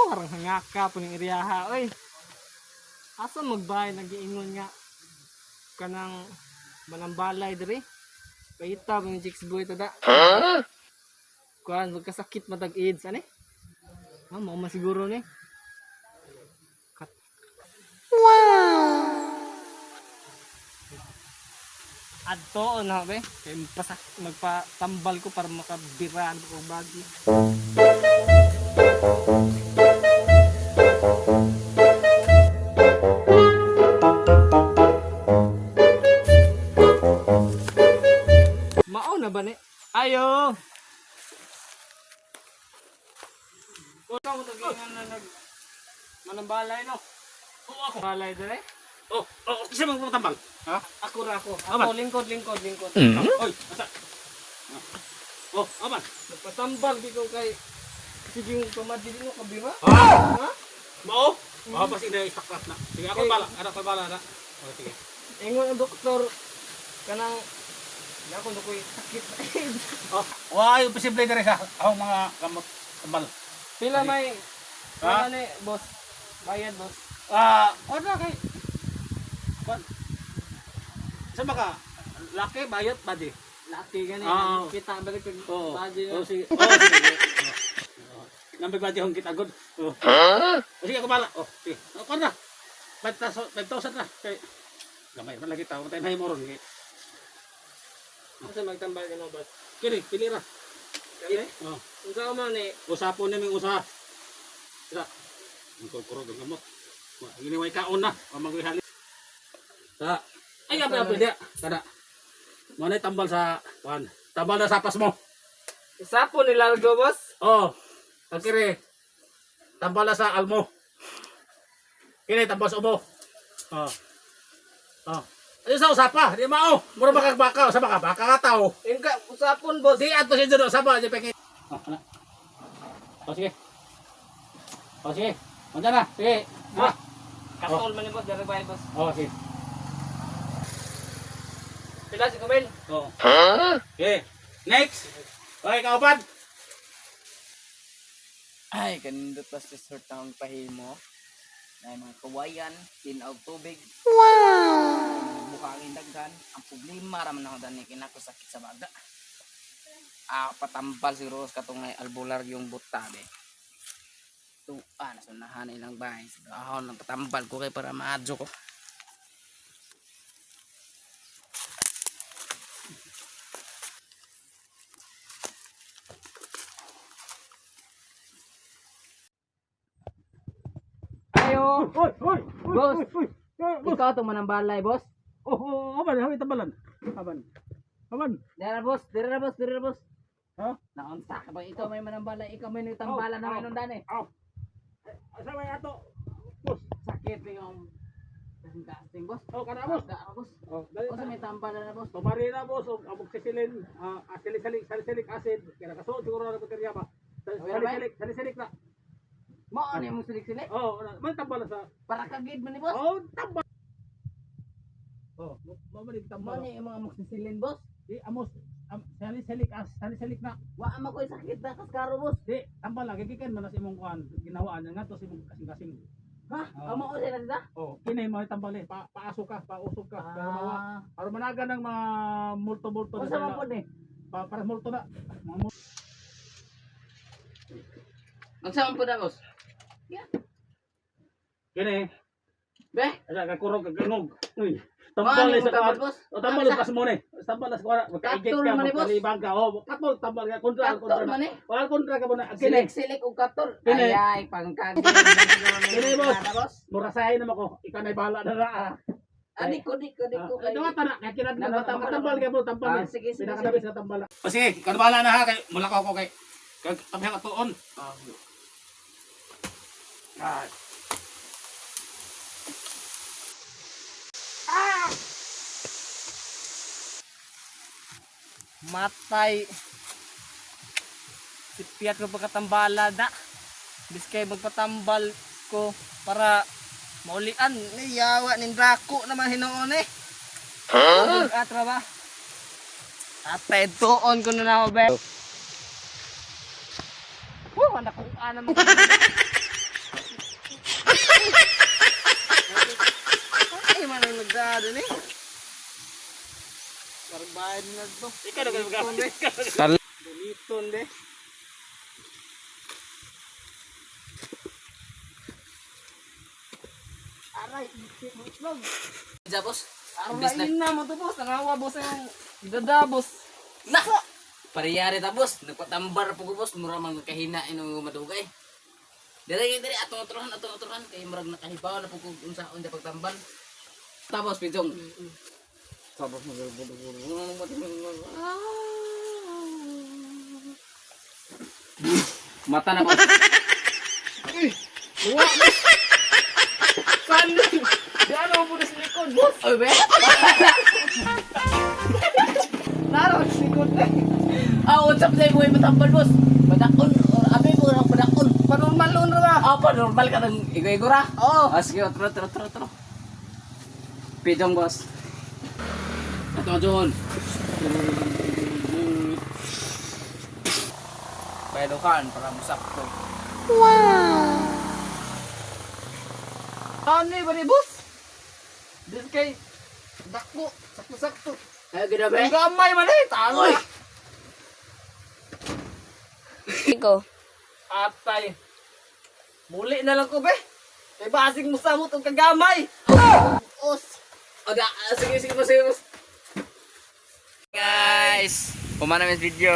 harang hangaka po ng iriyaha. Oy, asa magbahay nag-iingon nga kanang manambalay diri. Paita ng chicks boy tada. Kuan magkasakit matag AIDS ani? Mao masiguro ni. Adto na be kay magpatambal ko para makabiraan ko bagi. Mao na ba ni? Ayo. Kuno mo tagingan na nag manambalay no. Oo ako. Balay dire. Oh, kasi magpapatambal. Ha? Ako ra ako. Aman. Ako lingkod. Oy, asa? Oh, aman. Nagpatambal di ko kay sige yung pamadili mo kabira. Ha? Ha? Mao? Mao pa sila istakrat na. Sige, ako bala. Anak ko bala na. Oh, sige. Ingon ang doktor kanang ako na ko'y sakit. Oh, why posible dire sa akong mga kamot tambal. Pila may Ha? ano ni boss? Bayad boss. Ano kay? Kon. Sa maka laki bayot ba di? Laki gani Ah. kita balik kag Oo. baji. Oh, sige. Oh, sige. Nambay ba di hong kita good? Oh. Sige, ako bala. Oh, sige. Ako na. 5,000 na. Kay gamay man lagi tao, tay may moron kay. Asa magtambal ka no boss? Kini, pili ra. Kani? Oh. Unsa man ni? Usapon naming usaha. Sira. Ang kurkurog ang gamot. Giniway kaon na. Mamagwi halit. Sa. Ay, apa dia. Kada. Manay tambal sa kuan. Tambal na sapas mo. Isapo ni largo boss. Oh. Kiri. Tambal na sa almo. Kini tambal sa ubo. Oh. Oh. Ay sa usapa, di mao. Mura baka sa baka ka tao. Ingka usapon boss. Di ato si Jodo sapa di peki. Oh, ana. Oh, sige. Oh, sige. Manda na. Sige. Ah. Katol man ni boss dari bayad boss. Oh, sige. Pila si Kumel? Oh. Okay. Next. Okay, kaupan. Ay, kanindot pa sa sort ng pahimo. Na mga kawayan, tinaog tubig. Wow! Bukangin daghan. Ang problema raman ako dani kinakasakit sa baga. Patambal si Rose katong albular yung butabe. Tuan, nasunahan ilang bahay. Ako nang patambal ko kay para maadyo ko. Ayo. Oy. Boss. Oy. Ikaw tong manambalay boss. Oh, aman, hawi tambalan. Aman. Dira boss, dira boss. Ha? Naunsa ka ba ikaw may manambalay, ikaw may tambala na may nundani. Aw. Asa may ato? Boss. Sakit yung casting boss. Oh, kana boss. Boss. Oh, dali. Kasi may tambala na boss. Tumari na boss, og abog sisilin, salicylic acid, kaya kaso siguro na baterya pa. Salicylic na. Mo ano yung silik-silik? Oh, man tambal sa. Para kagid man ni boss. Oh, tambal. Oh, mamalig Mo tambal. ni yung mga magsisilin boss. Di amos salicylic na. Wa ama ko'y sakit na kaskaro boss. Di tambal lang gigikan man sa imong kuan, ginawaan nga to sa imong kasing-kasing. Ha? Oh. Amo ko sila sila? Oh, kinay mo tambal eh, pausog ka, para mawa. Ah. Para managa ng mga multo-multo Unsa man po ni? para multo na. Mga multo. Unsa man po na boss? Kini, Be, ada kakurog kagangog. Uy, Mao tambal ni sa tambal kuan. boss. O tambal Unsa? pas mo ni. Tambal sa kuan, magka-eject Katol ka, man ni, boss. magkalibang ka. Oh, katol tambal ka kontra Katol man eh. Wala kontra ka mo na. Kini, Silik-silik og katol. Kini. Ay, pangkagid man Kini, siguro boss. ni boss. murasahin naman ko. Ikaw na bahala na ra. Diko. Ito nga tana, kaya kinat Nagtatambal tambal ka mo, tambal. Ah, sige. Pinakadabis na tambal. O sige, ikaw na bahala na ha, kay mulakaw ko kay kami ang atuon. Ah. Matay. Sipiat ko pagkatambala da. Biskay magpatambal ko para maulian. Yawa nin dako naman hinoon eh. Atra ba? Atay tuon ko na ako be. Anak kong ana mo. Ganda din eh. Barbayan na to. Ikaw na Buniton, gagawin. de. Buniton, de. Aray, ikit mo itlog. Diyan, boss. Aray, ina mo to, boss. Nangawa, boss, yung dada, boss. Na! Pariyari ta, boss. Nagpatambar po ko, boss. Mura mang kahina inong madugay. Dali, atong-aturahan. Kaya murag nakahibaw na po kung unsaon na pagtambal. Tapos, Pidong. Tapos, mata na, boss. Luwa, boss. Saan din? Di ano mo na sa likod, boss. Oy, be? Laro, sa likod na. Unsap sa'yo mo yung matambal, boss. Madakon. Abi mo lang madakon. Panormal nun na. Apa, normal ka ng igay-igura? Oo. Sige, tro. Pidong, boss. Ito, John. Pailukan para musakto. Ano ba ni boss? Dito kay dakpo, sakto-sakto. Ay, ginabi. Ang gamay man eh, tama. Oy! Iko. Atay. Muli na lang ko be. Kay basing mo sa mo tong kagamay. Os. Sige, boss. Guys, pumana yung video.